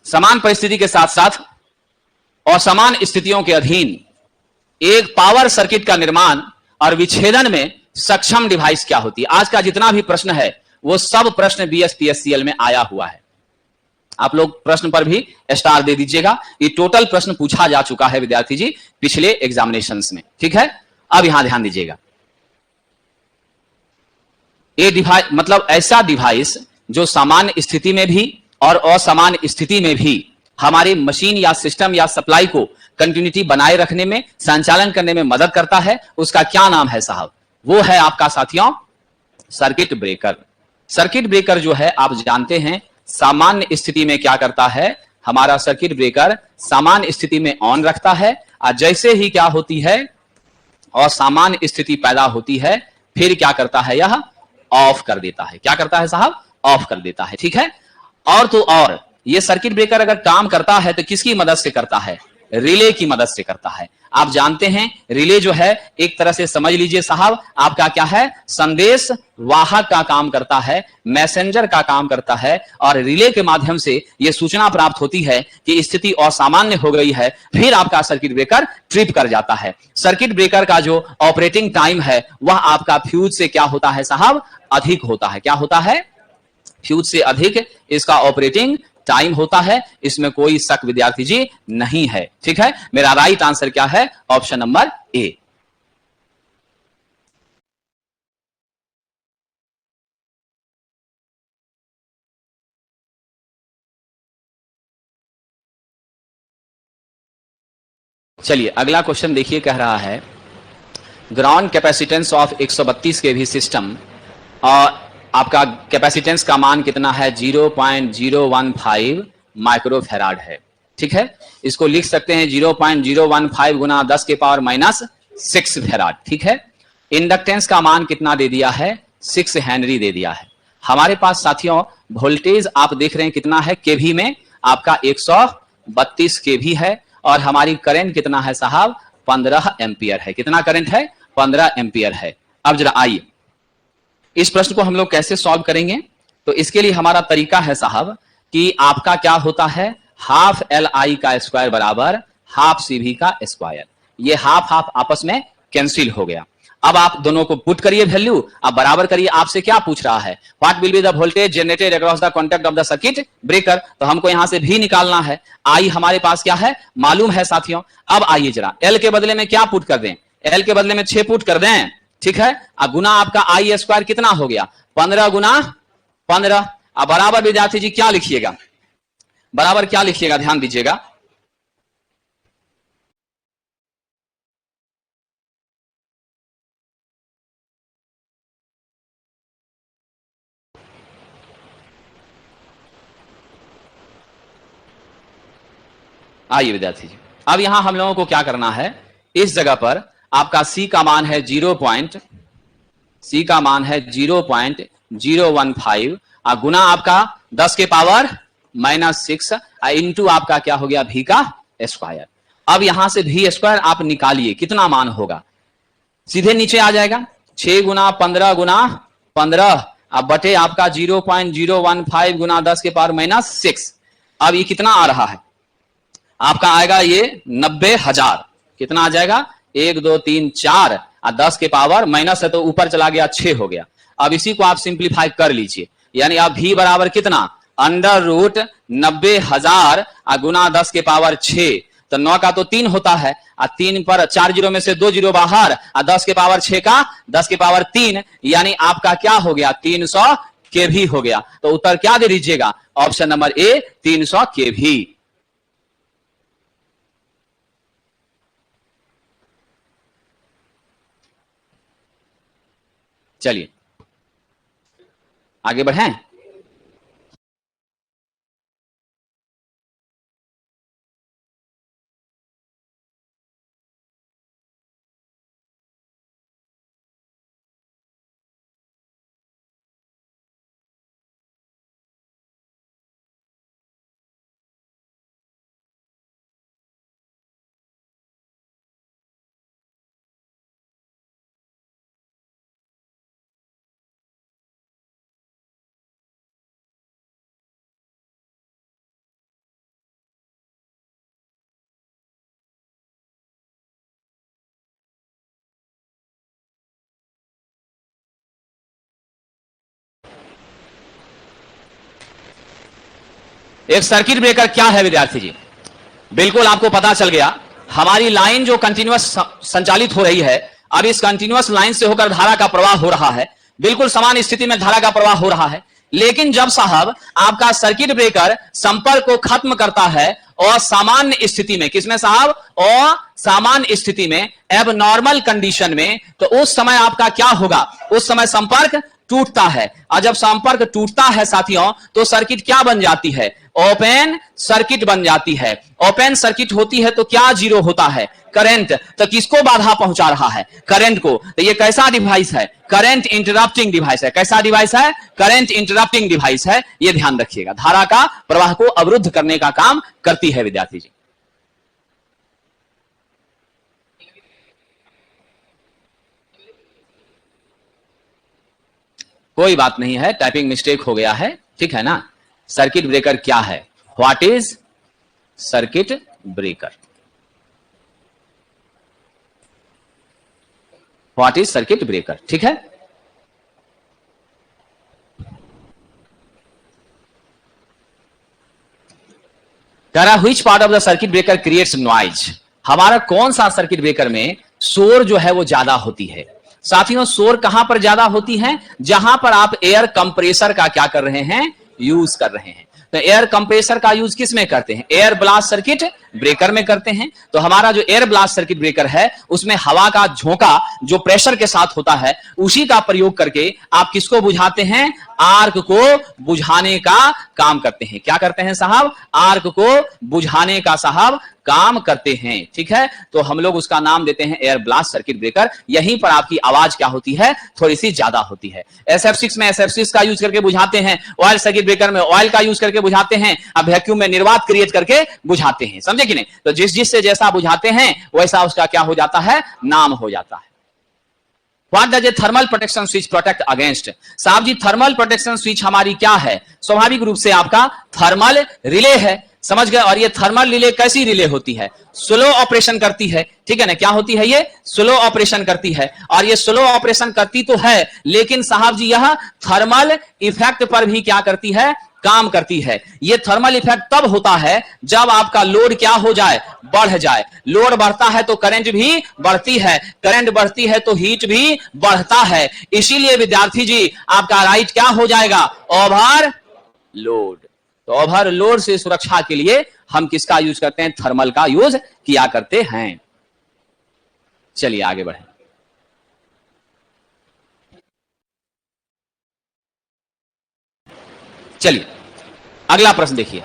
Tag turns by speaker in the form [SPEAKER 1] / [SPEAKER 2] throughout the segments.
[SPEAKER 1] समान परिस्थिति के साथ साथ असमान स्थितियों के अधीन एक पावर सर्किट का निर्माण और विच्छेदन में सक्षम डिवाइस क्या होती है। आज का जितना भी प्रश्न है वो सब प्रश्न बीएसपीएससीएल में आया हुआ है। आप लोग प्रश्न पर भी स्टार दे दीजिएगा। ये टोटल प्रश्न पूछा जा चुका है विद्यार्थी जी पिछले एग्जामिनेशंस में, ठीक है। अब यहां ध्यान दीजिएगा, ये डिवाइस मतलब ऐसा डिवाइस जो सामान्य स्थिति में भी और असामान्य स्थिति में भी हमारे मशीन या सिस्टम या सप्लाई को कंटिन्यूटी बनाए रखने में, संचालन करने में मदद करता है, उसका क्या नाम है साहब? वो है आपका साथियों सर्किट ब्रेकर। सर्किट ब्रेकर जो है आप जानते हैं सामान्य स्थिति में क्या करता है, हमारा सर्किट ब्रेकर सामान्य स्थिति में ऑन रखता है और जैसे ही क्या होती है असामान्य स्थिति पैदा होती है फिर क्या करता है, यह ऑफ कर देता है। क्या करता है साहब? ऑफ कर देता है, ठीक है। और तो और ये सर्किट ब्रेकर अगर काम करता है तो किसकी मदद से करता है? रिले की मदद से करता है। आप जानते हैं रिले जो है एक तरह से समझ लीजिए साहब आपका क्या है, संदेश वाहक का काम करता है, मैसेंजर का काम करता है और रिले के माध्यम से यह सूचना प्राप्त होती है कि स्थिति असामान्य हो गई है, फिर आपका सर्किट ब्रेकर ट्रिप कर जाता है। सर्किट ब्रेकर का जो ऑपरेटिंग टाइम है वह आपका फ्यूज से क्या होता है साहब? अधिक होता है। क्या होता है? फ्यूज से अधिक इसका ऑपरेटिंग टाइम होता है, इसमें कोई शक विद्यार्थी जी नहीं है, ठीक है। मेरा राइट आंसर क्या है? Option number A. चलिए अगला क्वेश्चन देखिए, कह रहा है ground capacitance of 132 KV system और आपका कैपेसिटेंस का मान कितना है? 0.015 माइक्रोफेराड है, ठीक है। इसको लिख सकते हैं 0.015 गुना 10 के पावर माइनस 6 फेराड, ठीक है। इंडक्टेंस का मान कितना दे दिया है? 6 हेनरी दे दिया है। हमारे पास साथियों वोल्टेज आप देख रहे हैं कितना है केवी में? आपका 132 केवी है और हमारी करंट कितना है साहब? 15 एम्पियर है। कितना करंट है? 15 एम्पियर है। अब जरा आइए इस प्रश्न को हम लोग कैसे सॉल्व करेंगे। तो इसके लिए हमारा तरीका है साहब कि आपका क्या होता है, हाफ एल आई का स्क्वायर बराबर हाफ सी भी का स्क्वायर। ये हाफ हाफ आपस में कैंसिल हो गया। अब आप दोनों को पुट करिए वैल्यू, अब बराबर करिए। आपसे क्या पूछ रहा है? What will be the voltage generated across the contact of the circuit breaker. तो हमको यहां से भी निकालना है। आई हमारे पास क्या है? मालूम है साथियों। अब आइए जरा एल के बदले में क्या पुट कर दें? एल के बदले में 6 पुट कर दें, ठीक है। अब गुना आपका आई स्क्वायर कितना हो गया? 15 गुना 15। अब बराबर विद्यार्थी जी क्या लिखिएगा? बराबर क्या लिखिएगा? ध्यान दीजिएगा। आइए विद्यार्थी जी, अब यहां हम लोगों को क्या करना है, इस जगह पर आपका सी का मान है 0.015 गुना आपका 10 के पावर माइनस 6 इंटू आपका क्या हो गया? भी का स्क्वायर। अब यहां से भी स्क्वायर आप निकालिए, कितना मान होगा? सीधे नीचे आ जाएगा 6 गुना 15 गुना 15 अब बटे आपका 0.015 गुना 10 के पावर माइनस 6। अब ये कितना आ रहा है? आपका आएगा ये 90,000। कितना आ जाएगा? 1 2 3 4 और 10 के पावर माइनस है तो ऊपर चला गया 6 हो गया। अब इसी को आप सिंप्लीफाई कर लीजिए, यानी अब भी बराबर कितना? अंडर रूट 90,000 गुना 10 के पावर 6। तो 9 का तो 3 होता है और 3 पर 4 जीरो में से 2 जीरो बाहर और 10 के पावर 6 का 10 के पावर 3, यानी आपका क्या हो गया? 300 केवी हो गया। तो उत्तर क्या दे दीजिएगा? ऑप्शन नंबर ए 300 केवी। चलिए आगे बढ़ें। एक सर्किट ब्रेकर क्या है विद्यार्थी जी? बिल्कुल आपको पता चल गया। हमारी लाइन जो कंटिन्यूअस संचालित हो रही है, अब इस कंटिन्यूअस लाइन से होकर धारा का प्रवाह हो रहा है, बिल्कुल समान स्थिति में धारा का प्रवाह हो रहा है। लेकिन जब साहब आपका सर्किट ब्रेकर संपर्क को खत्म करता है और सामान्य स्थिति में, किसमें साहब? और सामान्य स्थिति में, एबनॉर्मल कंडीशन में, तो उस समय आपका क्या होगा? उस समय संपर्क टूटता है। और जब संपर्क टूटता है साथियों, तो सर्किट क्या बन जाती है? ओपन सर्किट बन जाती है। ओपन सर्किट होती है तो क्या जीरो होता है? करंट। तो किसको बाधा पहुंचा रहा है? करंट को। तो ये कैसा डिवाइस है? करंट इंटरप्टिंग डिवाइस है। कैसा डिवाइस है? करंट इंटरप्टिंग डिवाइस है। ये ध्यान रखिएगा, धारा का प्रवाह को अवरुद्ध करने का काम करती है विद्यार्थी जी। कोई बात नहीं है, टाइपिंग मिस्टेक हो गया है, ठीक है ना। सर्किट ब्रेकर क्या है? What is circuit breaker? What is circuit breaker? ठीक है। कह रहा which part of the circuit breaker creates noise? हमारा कौन सा सर्किट ब्रेकर में शोर जो है वो ज्यादा होती है? साथियों, शोर कहां पर ज्यादा होती है? जहां पर आप एयर कंप्रेसर का क्या कर रहे हैं? यूज कर रहे हैं। तो एयर कंप्रेसर का यूज किस में करते हैं? एयर ब्लास्ट सर्किट ब्रेकर में करते हैं। तो हमारा जो एयर ब्लास्ट सर्किट ब्रेकर है, उसमें हवा का झोंका जो प्रेशर के साथ होता है, उसी का प्रयोग करके आप किसको बुझाते हैं? आर्क को बुझाने का काम करते हैं। क्या करते हैं साहब? आर्क को बुझाने का साहब काम करते हैं। ठीक है, तो हम लोग उसका नाम देते हैं एयर ब्लास्ट सर्किट ब्रेकर। यहीं पर आपकी आवाज क्या होती है? थोड़ी सी ज्यादा होती है। SF6 में SF6 का यूज करके बुझाते हैं, ऑयल सर्किट ब्रेकर में ऑयल का यूज करके बुझाते हैं, अब वैक्यूम में निर्वात क्रिएट करके बुझाते हैं। समझे कि नहीं? तो जिससे जैसा बुझाते हैं वैसा उसका क्या हो जाता है? नाम हो जाता है। What does a thermal protection switch protect against? साहब जी, थर्मल प्रोटेक्शन स्विच हमारी क्या है? स्वाभाविक रूप से आपका थर्मल रिले है। समझ गए? और ये थर्मल रिले कैसी रिले होती है? स्लो ऑपरेशन करती है। ठीक है ना? क्या होती है? ये स्लो ऑपरेशन करती है। और ये स्लो ऑपरेशन करती तो है, लेकिन साहब जी यह थर्मल इफेक्ट पर भी क्या करती है? काम करती है। ये थर्मल इफेक्ट तब होता है जब आपका लोड क्या हो जाए? बढ़ जाए। लोड बढ़ता है तो करंट भी बढ़ती है, करंट बढ़ती है तो हीट भी बढ़ता है। इसीलिए विद्यार्थी जी आपका राइट क्या हो जाएगा? Over load. तो ओवर लोड से सुरक्षा के लिए हम किसका यूज करते हैं? थर्मल का यूज किया करते हैं। चलिए आगे बढ़े। चलिए अगला प्रश्न देखिए।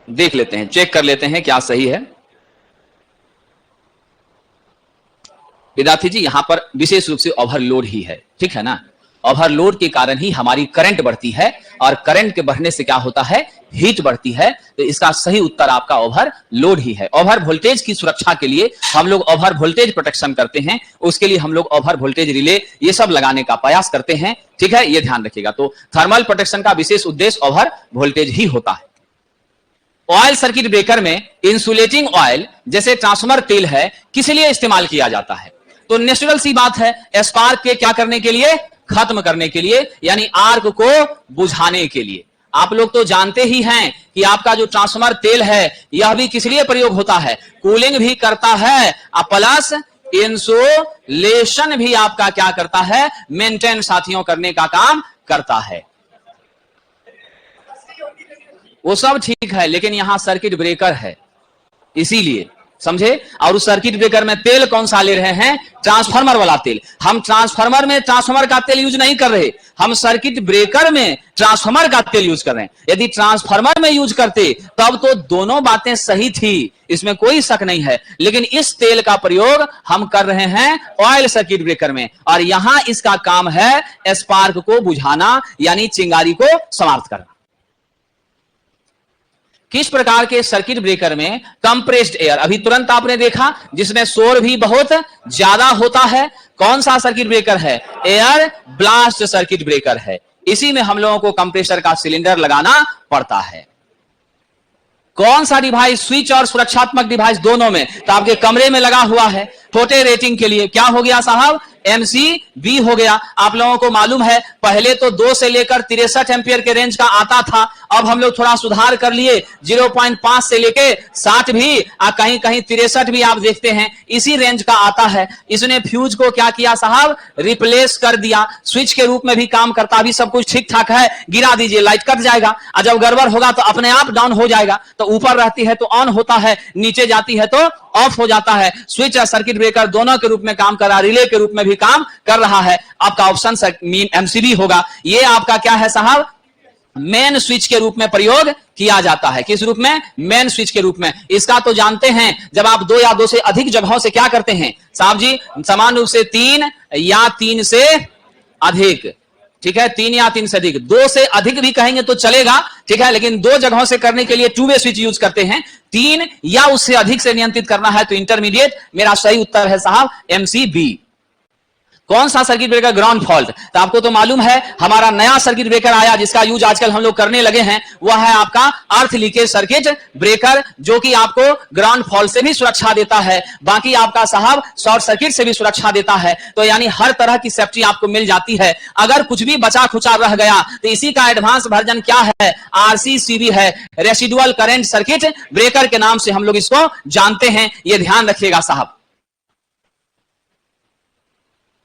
[SPEAKER 1] देख लेते हैं, चेक कर लेते हैं क्या सही है। विद्यार्थी जी यहां पर विशेष रूप से ओवरलोड ही है। ठीक है ना? ओवरलोड के कारण ही हमारी करंट बढ़ती है, और करंट के बढ़ने से क्या होता है? हीट बढ़ती है। तो इसका सही उत्तर आपका ओवरलोड ही है। ओवर वोल्टेज की सुरक्षा के लिए हम लोग ओवर वोल्टेज प्रोटेक्शन करते हैं, उसके लिए हम लोग ओवर वोल्टेज रिले ये सब लगाने का प्रयास करते हैं। ठीक है, ये ध्यान रखिएगा। तो थर्मल प्रोटेक्शन का विशेष उद्देश्य ओवर वोल्टेज ही होता है। ऑयल सर्किट ब्रेकर में इंसुलेटिंग ऑयल जैसे ट्रांसफार्मर तेल है, किस लिए इस्तेमाल किया जाता है? तो नेचुरल सी बात है, स्पार्क के क्या करने के लिए? खत्म करने के लिए, यानी आर्क को बुझाने के लिए। आप लोग तो जानते ही हैं कि आपका जो ट्रांसफार्मर तेल है यह भी किस लिए प्रयोग होता है? कूलिंग भी करता है, प्लस इंसुलेशन भी आपका क्या करता है? मेंटेन साथियों करने का काम करता है। वो सब ठीक है, लेकिन यहां सर्किट ब्रेकर है, इसीलिए समझे। और उस सर्किट ब्रेकर में तेल कौन सा ले रहे हैं? ट्रांसफार्मर वाला तेल। हम ट्रांसफार्मर में ट्रांसफार्मर का तेल यूज नहीं कर रहे, हम सर्किट ब्रेकर में ट्रांसफार्मर का तेल यूज कर रहे हैं। यदि ट्रांसफार्मर में यूज करते तब तो दोनों बातें सही थी, इसमें कोई शक नहीं है। लेकिन इस तेल का प्रयोग हम कर रहे हैं ऑयल सर्किट ब्रेकर में, और यहां इसका काम है स्पार्क को बुझाना, यानी चिंगारी को समाप्त करना। किस प्रकार के सर्किट ब्रेकर में कंप्रेस्ड एयर, अभी तुरंत आपने देखा, जिसमें शोर भी बहुत ज्यादा होता है, कौन सा सर्किट ब्रेकर है? एयर ब्लास्ट सर्किट ब्रेकर है। इसी में हम लोगों को कंप्रेसर का सिलेंडर लगाना पड़ता है। कौन सा डिवाइस? स्विच और सुरक्षात्मक डिवाइस दोनों में। तो आपके कमरे में लगा हुआ है, छोटे रेटिंग के लिए क्या हो गया साहब, MCB हो गया। आप लोगों को मालूम है पहले तो 2 से लेकर 63 एम्पियर के रेंज का आता था, अब हम लोग थोड़ा सुधार कर लिए 0.5 से लेके 60 भी, कहीं कहीं 63 भी आप देखते हैं इसी रेंज का आता है। इसने फ्यूज को क्या किया साहब, रिप्लेस कर दिया, स्विच के रूप में भी काम करता, भी सब कुछ ठीक ठाक है, गिरा दीजिए लाइट कट जाएगा, और जब गड़बड़ होगा तो अपने आप डाउन हो जाएगा। तो ऊपर रहती है तो ऑन होता है, नीचे जाती है तो ऑफ हो जाता है। स्विच और सर्किट ब्रेकर दोनों के रूप में काम कर रहा है, रिले के रूप में भी काम कर रहा है। आपका ऑप्शन MCB होगा। ये आपका क्या है साहब, मेन स्विच के रूप में प्रयोग किया जाता है। किस रूप में, मेन स्विच के रूप में। इसका तो जानते हैं जब आप 2 या 2 से अधिक जगहों से क्या करते हैं साहब जी, समान रूप से 3 या 3 से अधिक, ठीक है, 3 या 3 से अधिक, 2 से अधिक भी कहेंगे तो चलेगा, ठीक है, लेकिन 2 जगहों से करने के लिए 2 वे स्विच यूज करते हैं। 3 या उससे अधिक से नियंत्रित करना है तो इंटरमीडिएट। मेरा सही उत्तर है साहब MCB। कौन सा सर्किट ब्रेकर, ग्राउंड फॉल्ट। तो आपको तो मालूम है हमारा नया सर्किट ब्रेकर आया जिसका यूज आजकल हम लोग करने लगे हैं, वह है आपका अर्थ लीकेज सर्किट ब्रेकर, जो कि आपको ग्राउंड फॉल्ट से भी सुरक्षा देता है, बाकी आपका साहब शॉर्ट सर्किट से भी सुरक्षा देता है। तो यानी हर तरह की सेफ्टी आपको मिल जाती है। अगर कुछ भी बचा खुचा रह गया तो इसी का एडवांस वर्जन क्या है, RCCB है, रेसिडुअल करंट सर्किट ब्रेकर के नाम से हम लोग इसको जानते हैं। यह ध्यान रखिएगा साहब,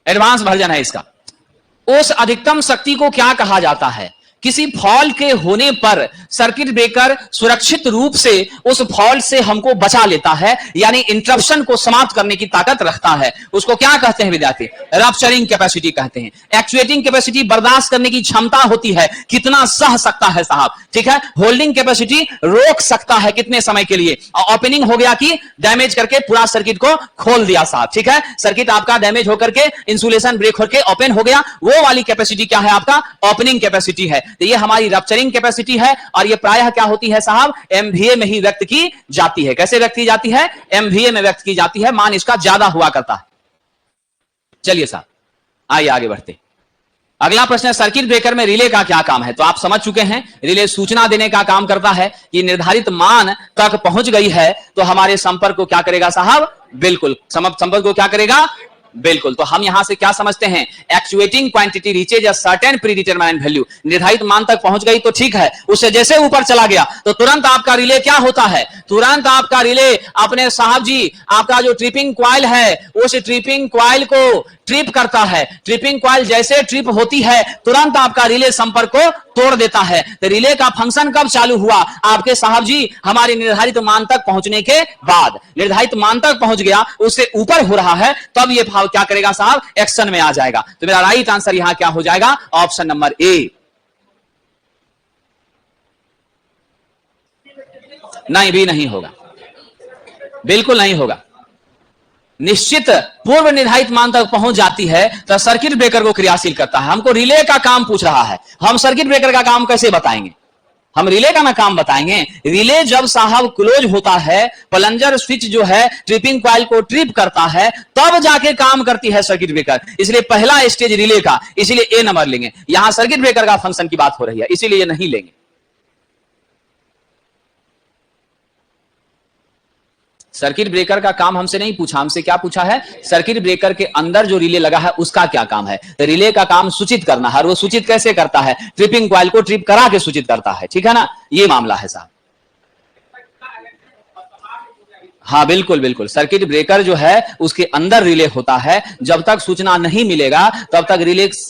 [SPEAKER 1] एडवांस वर्जन है इसका। उस अधिकतम शक्ति को क्या कहा जाता है, किसी फॉल्ट के होने पर सर्किट ब्रेकर सुरक्षित रूप से उस फॉल्ट से हमको बचा लेता है, यानी इंटरप्शन को समाप्त करने की ताकत रखता है। उसको क्या कहते हैं विद्यार्थी, रप्चरिंग कैपेसिटी कहते हैं। एक्चुएटिंग कैपेसिटी बर्दाश्त करने की क्षमता होती है, कितना सह सकता है साहब, ठीक है। होल्डिंग कैपेसिटी रोक सकता है कितने समय के लिए। और ओपनिंग हो गया कि डैमेज करके पूरा सर्किट को खोल दिया साहब, ठीक है। सर्किट आपका डैमेज होकर के इंसुलेशन ब्रेक होकर ओपन हो गया, वो वाली कैपेसिटी क्या है आपका, ओपनिंग कैपेसिटी है। तो ये हमारी रप्चरिंग कैपेसिटी है, और ये प्रायः क्या होती है साहब, MVA में ही व्यक्त की जाती है। कैसे व्यक्त की जाती है, MVA में व्यक्त की जाती है, मान इसका ज्यादा हुआ करता है। चलिए साहब आइए आगे बढ़ते। अगला प्रश्न है सर्किट ब्रेकर में रिले का क्या काम है। तो आप समझ चुके हैं रिले सूचना देने का काम करता है कि निर्धारित मान तक पहुंच गई है तो हमारे संपर्क को क्या करेगा साहब, बिल्कुल संपर्क को क्या करेगा, बिल्कुल। तो हम यहां से क्या समझते हैं, actuating quantity reaches a certain predetermined value, निर्धारित मान तक पहुंच गई तो ठीक है, उससे जैसे ऊपर चला गया तो तुरंत आपका रिले क्या होता है, तुरंत आपका रिले अपने साहब जी आपका जो ट्रिपिंग कॉइल है उस ट्रिपिंग कॉइल को ट्रिप करता है। ट्रिपिंग कॉइल जैसे ट्रिप होती है तुरंत आपका रिले संपर्क को तोड़ देता है। तो रिले का फंक्शन कब चालू हुआ, आपके साहब जी हमारे निर्धारित मान तक पहुंचने के बाद। निर्धारित मान तक पहुंच गया, उससे ऊपर हो रहा है, तब ये क्या करेगा साहब, एक्शन में आ जाएगा। तो मेरा राइट आंसर यहां क्या हो जाएगा, ऑप्शन नंबर ए। नहीं, भी नहीं होगा, बिल्कुल नहीं होगा। निश्चित पूर्व निर्धारित मान तक पहुंच जाती है तो सर्किट ब्रेकर को क्रियाशील करता है। हमको रिले का काम पूछ रहा है, हम सर्किट ब्रेकर का काम कैसे बताएंगे, हम रिले का ना काम बताएंगे। रिले जब साहब क्लोज होता है, प्लंजर स्विच जो है ट्रिपिंग कॉइल को ट्रिप करता है, तब जाके काम करती है सर्किट ब्रेकर। इसलिए पहला स्टेज रिले का, इसीलिए ए नंबर लेंगे। यहां सर्किट ब्रेकर का फंक्शन की बात हो रही है, इसीलिए नहीं लेंगे। सर्किट ब्रेकर का काम हमसे नहीं पूछा, हमसे क्या पूछा है, सर्किट ब्रेकर के अंदर जो रिले लगा है उसका क्या काम है। रिले का काम सूचित करना है, और वो सूचित कैसे करता है, ट्रिपिंग कॉइल को ट्रिप करा के सूचित करता है, ठीक है ना, ये मामला है साहब। हाँ बिल्कुल बिल्कुल, सर्किट ब्रेकर जो है उसके अंदर रिले होता है। जब तक सूचना नहीं मिलेगा तब तक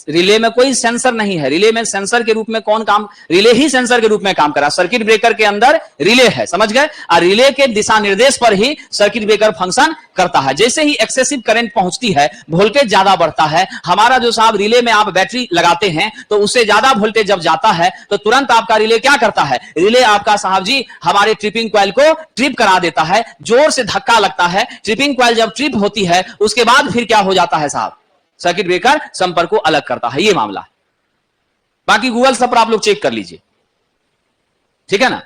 [SPEAKER 1] रिले में कोई सेंसर नहीं है। रिले में सेंसर के रूप में कौन काम, रिले ही सेंसर के रूप में काम करा। सर्किट ब्रेकर के अंदर रिले है, समझ गए। और रिले के दिशा निर्देश पर ही सर्किट ब्रेकर फंक्शन करता है। जैसे ही एक्सेसिव करंट पहुंचती है, वोल्टेज ज्यादा बढ़ता है, हमारा जो साहब रिले में आप बैटरी लगाते हैं तो उससे ज्यादा वोल्टेज जब जाता है तो तुरंत आपका रिले क्या करता है, रिले आपका साहब जी हमारे ट्रिपिंग कॉइल को ट्रिप करा देता है। जोर से धक्का लगता है, ट्रिपिंग कॉइल जब ट्रिप होती है उसके बाद फिर क्या हो जाता है साहब, सर्किट ब्रेकर संपर्क को अलग करता है। ये मामला है, बाकी गूगल सब पर आप लोग चेक कर लीजिए, ठीक है ना।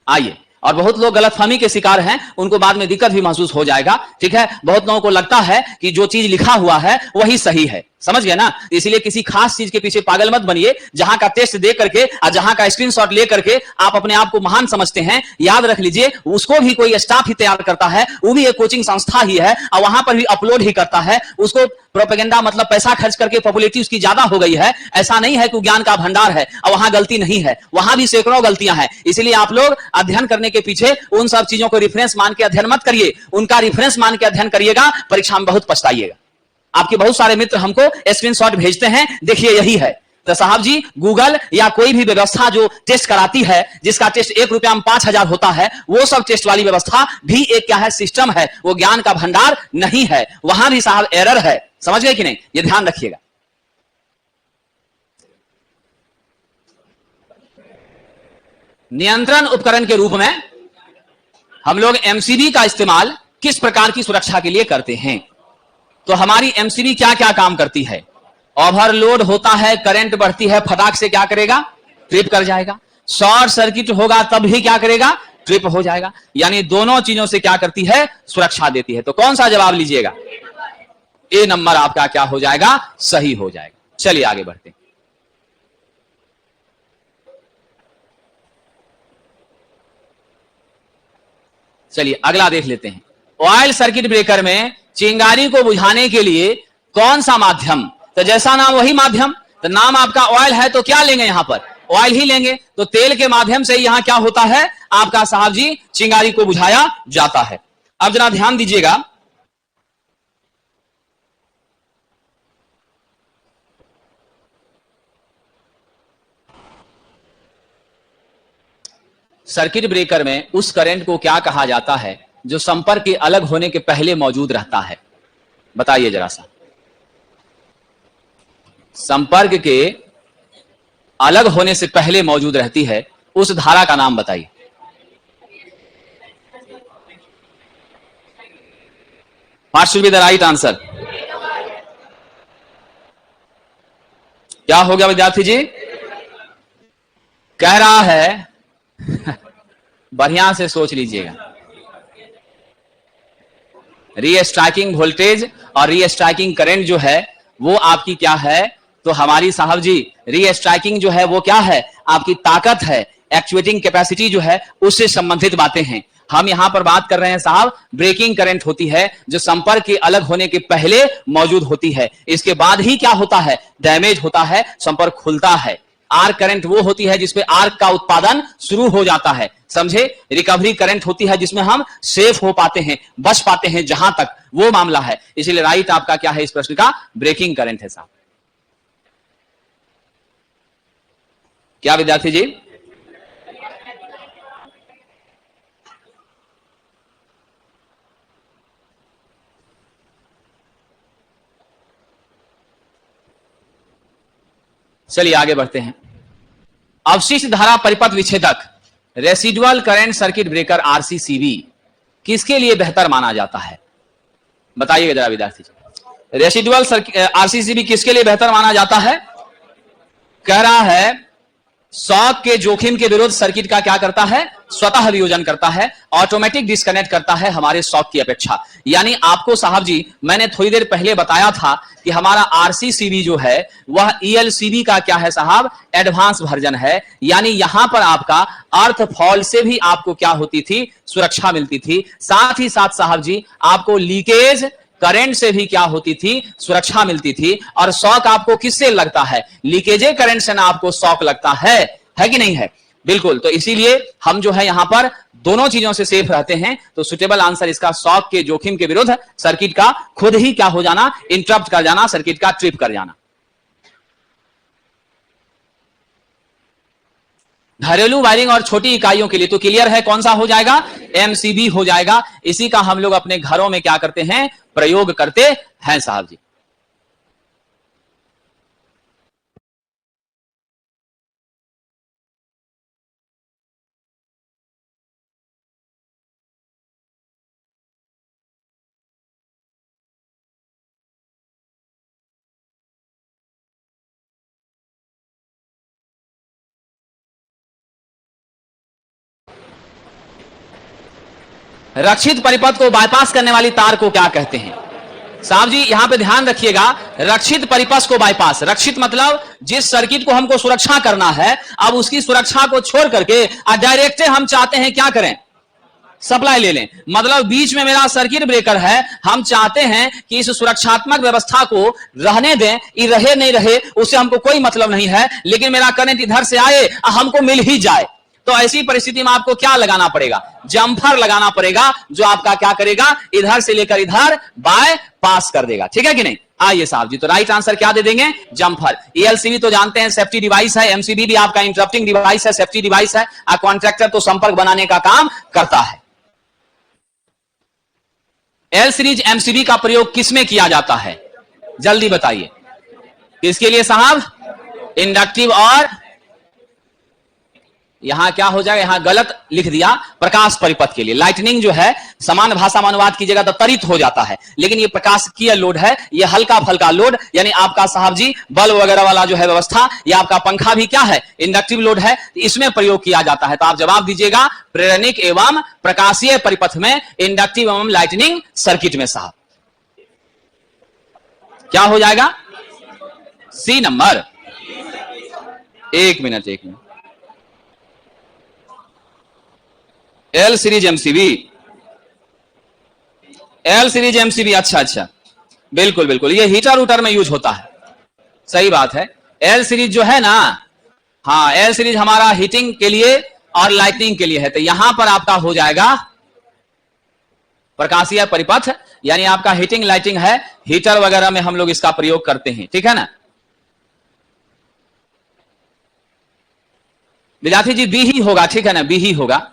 [SPEAKER 1] आइए, और बहुत लोग गलतफहमी के शिकार हैं, उनको बाद में दिक्कत भी महसूस हो जाएगा, ठीक है। बहुत लोगों को लगता है कि जो चीज लिखा हुआ है वही सही है, समझ गए ना? इसलिए किसी खास चीज के पीछे पागल मत बनिए। जहां का टेस्ट दे करके और जहां का स्क्रीनशॉट ले करके आप अपने आप को महान समझते हैं, याद रख लीजिए उसको भी कोई स्टाफ ही तैयार करता है, वो भी एक कोचिंग संस्था ही है और वहां पर भी अपलोड ही करता है। उसको प्रोपेगेंडा मतलब पैसा खर्च करके पॉपुलैरिटी उसकी ज्यादा हो गई है। ऐसा नहीं है कि ज्ञान का भंडार है और वहां गलती नहीं है, वहां भी सैकड़ों गलतियां हैं। इसलिए आप लोग अध्ययन करने के पीछे उन सब चीजों को रेफरेंस मान के अध्ययन मत करिए, उनका रेफरेंस मान के अध्ययन करिएगा, परीक्षा में बहुत पछताइएगा। आपके बहुत सारे मित्र हमको स्क्रीनशॉट भेजते हैं, देखिए यही है। तो साहब जी गूगल या कोई भी व्यवस्था जो टेस्ट कराती है, जिसका टेस्ट 1 रुपया में 5000 होता है, वो सब टेस्ट वाली व्यवस्था भी एक क्या है, सिस्टम है, वो ज्ञान का भंडार नहीं है। वहां भी साहब एरर है, समझ गए कि नहीं? ये ध्यान रखिएगा। नियंत्रण उपकरण के रूप में हम लोग एमसीबी का इस्तेमाल किस प्रकार की सुरक्षा के लिए करते हैं? तो हमारी एमसीबी क्या क्या काम करती है? ओवरलोड होता है, करंट बढ़ती है, फटाक से क्या करेगा? ट्रिप कर जाएगा। शॉर्ट सर्किट होगा तब भी क्या करेगा? ट्रिप हो जाएगा। यानी दोनों चीजों से क्या करती है? सुरक्षा देती है। तो कौन सा जवाब लीजिएगा? ए नंबर आपका क्या हो जाएगा? सही हो जाएगा। चलिए आगे बढ़ते हैं। चलिए अगला देख लेते हैं। ऑयल सर्किट ब्रेकर में चिंगारी को बुझाने के लिए कौन सा माध्यम? तो जैसा नाम वही माध्यम। तो नाम आपका ऑयल है तो क्या लेंगे? यहां पर ऑयल ही लेंगे। तो तेल के माध्यम से यहां क्या होता है आपका साहब जी? चिंगारी को बुझाया जाता है। अब जरा ध्यान दीजिएगा, सर्किट ब्रेकर में उस करंट को क्या कहा जाता है जो संपर्क के अलग होने के पहले मौजूद रहता है? बताइए जरा सा। संपर्क के अलग होने से पहले मौजूद रहती है, उस धारा का नाम बताइए। What should be the right answer? क्या हो गया विद्यार्थी जी? कह रहा है बढ़िया से सोच लीजिएगा। रीस्ट्राइकिंग वोल्टेज और रीस्ट्राइकिंग करंट जो है वो आपकी क्या है? तो हमारी साहब जी रीस्ट्राइकिंग जो है वो क्या है? आपकी ताकत है, एक्चुएटिंग कैपेसिटी जो है उससे संबंधित बातें हैं। हम यहां पर बात कर रहे हैं साहब, ब्रेकिंग करंट होती है जो संपर्क के अलग होने के पहले मौजूद होती है। इसके बाद ही क्या होता है? डैमेज होता है, संपर्क खुलता है। आर्क करंट वो होती है जिसपे आर्क का उत्पादन शुरू हो जाता है, समझे? रिकवरी करंट होती है जिसमें हम सेफ हो पाते हैं, बच पाते हैं, जहां तक वो मामला है। इसलिए राइट आपका क्या है इस प्रश्न का? ब्रेकिंग करंट है साहब। क्या विद्यार्थी जी? चलिए आगे बढ़ते हैं। अवशिष्ट धारा परिपथ विच्छेदक residual current circuit breaker RCCB किसके लिए बेहतर माना जाता है? बताइएगा जरा विद्यार्थी जी। रेसिडुअल आरसीसीबी किसके लिए बेहतर माना जाता है? कह रहा है शॉक के जोखिम के विरुद्ध सर्किट का क्या करता है? स्वतः वियोजन करता है, ऑटोमेटिक डिस्कनेक्ट करता है हमारे शॉक की अपेक्षा। यानी आपको साहब जी मैंने थोड़ी देर पहले बताया था कि हमारा आरसीसीबी जो है वह ईएलसीबी का क्या है साहब? एडवांस वर्जन है। यानी यहां पर आपका अर्थ फॉल से भी आपको क्या होती थी? सुरक्षा मिलती थी। साथ ही साथ साहब जी आपको लीकेज करंट से भी क्या होती थी? सुरक्षा मिलती थी। और शॉक आपको किससे लगता है? लीकेजे करंट से ना आपको शॉक लगता है कि नहीं है? बिल्कुल। तो इसीलिए हम जो है यहां पर दोनों चीजों से सेफ रहते हैं। तो सुटेबल आंसर इसका शॉक के जोखिम के विरुद्ध सर्किट का खुद ही क्या हो जाना? इंटरप्ट कर जाना, सर्किट का ट्रिप कर जाना। घरेलू वायरिंग और छोटी इकाइयों के लिए तो क्लियर है कौन सा हो जाएगा? एमसीबी हो जाएगा। इसी का हम लोग अपने घरों में क्या करते हैं? प्रयोग करते हैं साहब जी। रक्षित परिपथ को बाईपास करने वाली तार को क्या कहते हैं? साहब जी यहां पे ध्यान रखिएगा, रक्षित परिपथ को बाईपास, रक्षित मतलब जिस सर्किट को हमको सुरक्षा करना है, अब उसकी सुरक्षा को छोड़ करके डायरेक्ट हम चाहते हैं क्या करें, सप्लाई ले लें। मतलब बीच में मेरा सर्किट ब्रेकर है, हम चाहते हैं कि इस सुरक्षात्मक व्यवस्था को रहने दें, ये रहे नहीं रहे उससे हमको कोई मतलब नहीं है, लेकिन मेरा करंट इधर से आए हमको मिल ही जाए। तो ऐसी परिस्थिति में आपको क्या लगाना पड़ेगा, जम्फर लगाना पड़ेगा, जो आपका क्या करेगा, इधर से लेकर इधर बाय पास कर देगा। ठीक है कि नहीं? आइए साहब जी, तो राइट आंसर क्या दे देंगे, जम्फर। एलसीबी तो जानते हैं सेफ्टी डिवाइस है, एमसीबी भी आपका इंटरप्टिंग डिवाइस है, सेफ्टी डिवाइस है। कॉन्ट्रैक्टर तो संपर्क बनाने का काम करता है। एल सीरीज एमसीबी का प्रयोग किसमें किया जाता है, जल्दी बताइए। किसके लिए साहब, इंडक्टिव और यहां क्या हो जाएगा, यहां गलत लिख दिया, प्रकाश परिपथ के लिए। लाइटनिंग जो है समान भाषा में अनुवाद कीजिएगा तो त्वरित हो जाता है, लेकिन ये प्रकाशिकीय लोड है, ये हल्का फल्का लोड, यानी आपका साहब जी बल्ब वगैरह वाला जो है व्यवस्था, या आपका पंखा भी क्या है, इंडक्टिव लोड है, इसमें प्रयोग किया जाता है। तो आप जवाब दीजिएगा प्रेरणिक एवं प्रकाशीय परिपथ में, इंडक्टिव एवं लाइटनिंग सर्किट में साहब। क्या हो जाएगा, सी नंबर। एक minute L series MCB, L series MCB, अच्छा, बिल्कुल बिल्कुल, ये हीटर उटर में यूज होता है, सही बात है। एल सीरीज जो है ना, हाँ एल सीरीज हमारा हीटिंग के लिए और लाइटनिंग के लिए है। तो यहां पर आपका हो जाएगा प्रकाशीय परिपथ, यानी आपका हीटिंग लाइटिंग है, हीटर वगैरह में हम लोग इसका प्रयोग करते हैं। ठीक है ना विद्यार्थी जी, बी ही होगा, ठीक है ना, बी ही होगा,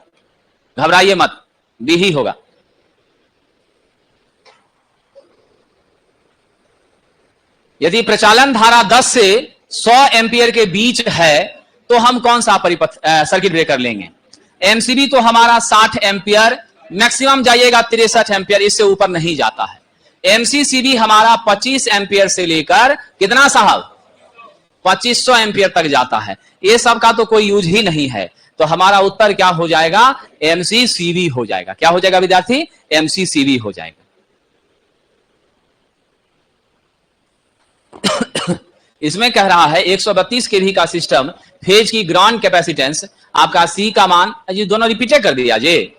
[SPEAKER 1] घबराइए मत, बी ही होगा। यदि प्रचालन धारा 10 से 100 एम्पियर के बीच है तो हम कौन सा परिपथ सर्किट ब्रेकर लेंगे। एमसीबी तो हमारा 60 एम्पियर, मैक्सिमम जाइएगा 63 एम्पियर, इससे ऊपर नहीं जाता है। एमसीसीबी हमारा 25 एम्पियर से लेकर कितना साहब, 2500 एम्पियर तक जाता है। ये सब का तो कोई यूज ही नहीं है, तो हमारा उत्तर क्या हो जाएगा, एमसीसीबी हो जाएगा। क्या हो जाएगा विद्यार्थी, एमसीसीबी हो जाएगा। इसमें कह रहा है 132 केवी का सिस्टम, फेज की ग्राउंड कैपेसिटेंस आपका सी का मान, जी दोनों रिपीट कर दिया जी,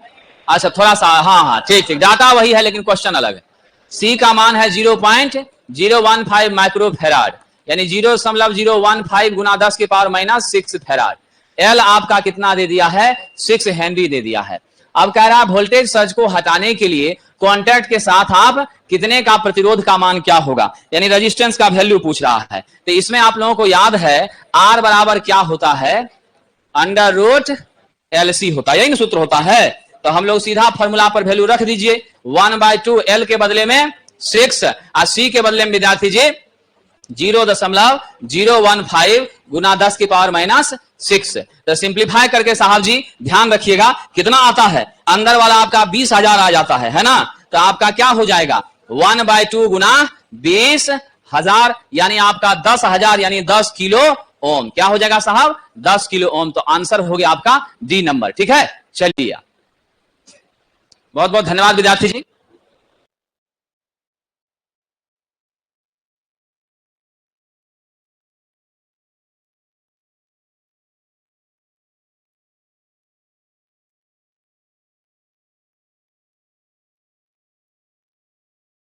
[SPEAKER 1] अच्छा थोड़ा सा, हाँ ठीक, डाटा वही है लेकिन क्वेश्चन अलग है। सी का मान है 0.015 माइक्रोफेराड, यानी 0.015 गुना 10 की पावर -6 फेराड। एल आपका कितना दे दिया है, 6 हेनरी दे दिया है। अब कह रहा है वोल्टेज सर्ज को हटाने के लिए कॉन्टैक्ट के साथ आप कितने का प्रतिरोध का मान क्या होगा, यानी रेजिस्टेंस का वैल्यू पूछ रहा है। तो इसमें आप लोगों को याद है आर बराबर क्या होता है, √LC होता है, यही ना सूत्र होता है। तो हम लोग सीधा फॉर्मूला पर वैल्यू रख दीजिए, 1/2 एल के बदले में 6 और सी के बदले में विद्यार्थी जी 0.015 गुना 10 की पावर -6। तो सिंप्लीफाई करके साहब जी ध्यान रखिएगा कितना आता है, अंदर वाला आपका 20,000 आ जाता है ना। तो आपका क्या हो जाएगा, 1/2 गुना 20,000, यानी आपका 10,000, यानी 10 किलो ओम। क्या हो जाएगा साहब, 10 किलो ओम। तो आंसर हो गया आपका डी नंबर। ठीक है, चलिए बहुत बहुत धन्यवाद विद्यार्थी जी।